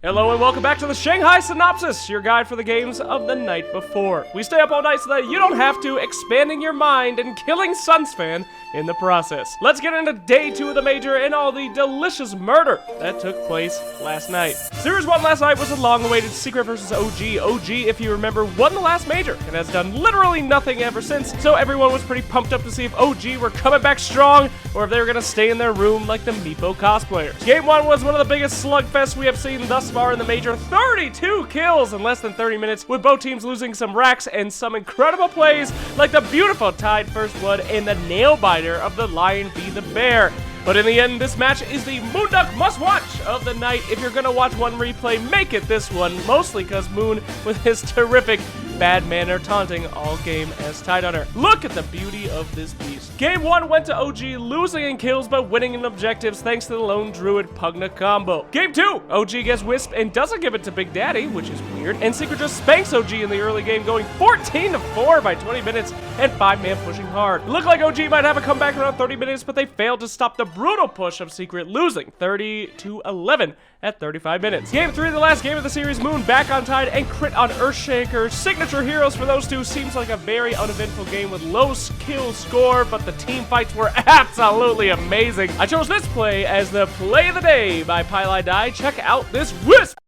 Hello and welcome back to the Shanghai Synopsis, your guide for the games of the night before. We stay up all night so that you don't have to, expanding your mind and killing Suns fan in the process. Let's get into day 2 of the Major and all the delicious murder that took place last night. Series 1 last night was a long-awaited Secret vs. OG. OG, if you remember, won the last Major and has done literally nothing ever since, so everyone was pretty pumped up to see if OG were coming back strong or if they were gonna stay in their room like the Meepo cosplayers. Game 1 was one of the biggest slugfests we have seen thus far in the Major. 32 kills in less than 30 minutes, with both teams losing some racks and some incredible plays like the beautiful tied first blood and the nail biter of the Lion v the Bear. But in the end, this match is the Moonduck must-watch of the night. If you're gonna watch one replay, make it this one, mostly because Moon, with his terrific bad manner taunting all game as tied on her. Look at the beauty of this beast. Game 1 went to OG, losing in kills but winning in objectives thanks to the Lone Druid Pugna combo. Game 2, OG gets Wisp and doesn't give it to Big Daddy, which is weird, and Secret just spanks OG in the early game, going 14-4 by 20 minutes and 5-man pushing hard. It looked like OG might have a comeback around 30 minutes, but they failed to stop the brutal push of Secret, losing 30-11 at 35 minutes. Game 3, the last game of the series, Moon back on tide and crit on Earthshaker. Signature heroes for those two. Seems like a very uneventful game with low kill score, but the team fights were absolutely amazing. I chose this play as the play of the day by Pylai Die. Check out this Wisp!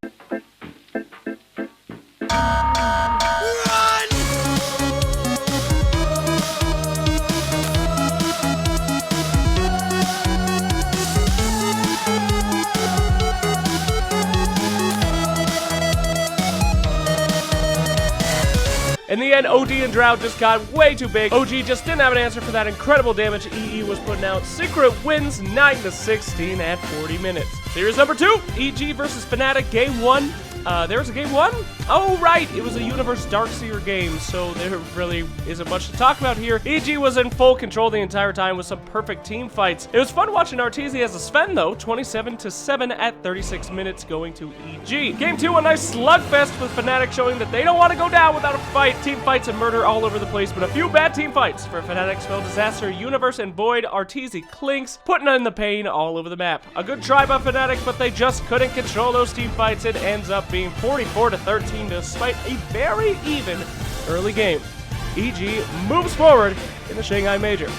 In the end, OD and Drow just got way too big. OG just didn't have an answer for that incredible damage EE was putting out. Secret wins 9-16 at 40 minutes. Series number 2, EG versus Fnatic, game 1. There was a game 1? Oh, right, it was a Universe Darkseer game, so there really isn't much to talk about here. EG was in full control the entire time with some perfect team fights. It was fun watching Arteezy as a Sven, though, 27-7 at 36 minutes going to EG. Game 2, a nice slugfest with Fnatic showing that they don't want to go down without a fight. Team fights and murder all over the place, but a few bad team fights for Fnatic spell disaster, Universe and Void. Arteezy clinks, putting in the pain all over the map. A good try by Fnatic, but they just couldn't control those team fights. It ends up being 44-13 despite a very even early game. EG moves forward in the Shanghai Major.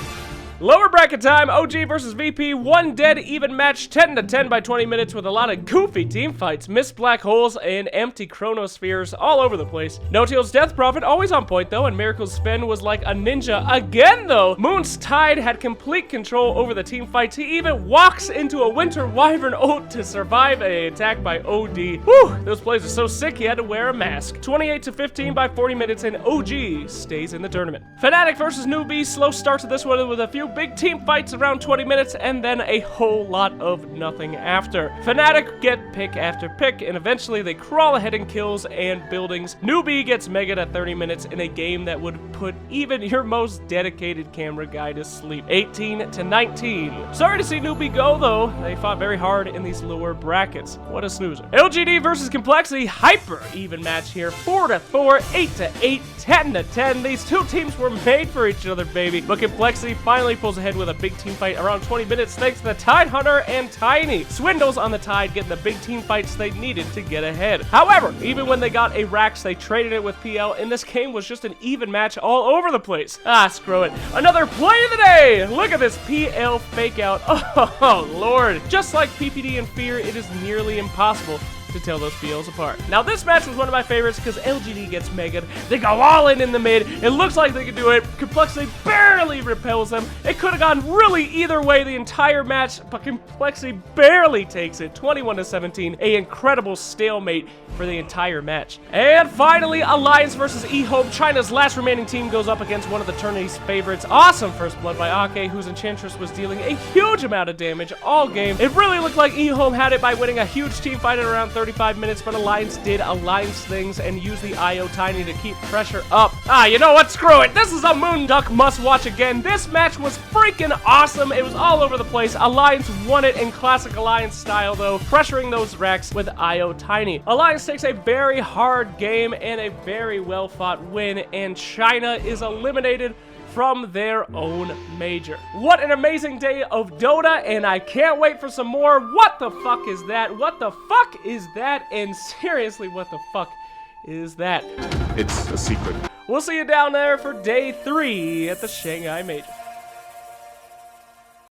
Lower bracket time, OG versus VP, one dead even match, 10-10 by 20 minutes with a lot of goofy team fights, missed black holes, and empty chronospheres all over the place. No-Teal's Death Prophet always on point though, and Miracle's Sven was like a ninja again though. Moon's Tide had complete control over the team fights. He even walks into a Winter Wyvern ult to survive an attack by OD. Whew, those plays are so sick he had to wear a mask. 28-15 by 40 minutes, and OG stays in the tournament. Fnatic versus Newbie, slow start to this one with a few big team fights around 20 minutes and then a whole lot of nothing after. Fnatic get pick after pick and eventually they crawl ahead in kills and buildings. Newbie gets megged at 30 minutes in a game that would put even your most dedicated camera guy to sleep. 18-19. Sorry to see Newbie go though. They fought very hard in these lower brackets. What a snoozer. LGD versus Complexity, hyper even match here. 4-4, 8-8, 10-10. These two teams were made for each other, baby. But Complexity finally pulls ahead with a big team fight around 20 minutes thanks to the Tide Hunter and Tiny. Swindles on the Tide getting the big team fights they needed to get ahead. However, even when they got a Rax, they traded it with PL, and this game was just an even match all over the place. Ah, screw it. Another play of the day! Look at this PL fake out. Oh, Lord. Just like PPD and Fear, it is nearly impossible to tell those PLs apart. Now this match was one of my favorites because LGD gets megged. They go all in the mid. It looks like they can do it. Complexity barely repels them. It could have gone really either way the entire match, but Complexity barely takes it. 21-17, a incredible stalemate for the entire match. And finally, Alliance versus eHome. China's last remaining team goes up against one of the tourney's favorites. Awesome first blood by Ake, whose Enchantress was dealing a huge amount of damage all game. It really looked like eHome had it by winning a huge team fight at around 35 minutes, but Alliance did Alliance things and used the IO Tiny to keep pressure up. Ah, you know what? Screw it. This is a Moonduck must-watch again. This match was freaking awesome. It was all over the place. Alliance won it in classic Alliance style, though, pressuring those Rex with IO Tiny. Alliance takes a very hard game and a very well-fought win, and China is eliminated from their own major. What an amazing day of Dota, and I can't wait for some more. What the fuck is that? What the fuck is that? And seriously, what the fuck is that? It's a secret. We'll see you down there for day 3 at the Shanghai Major.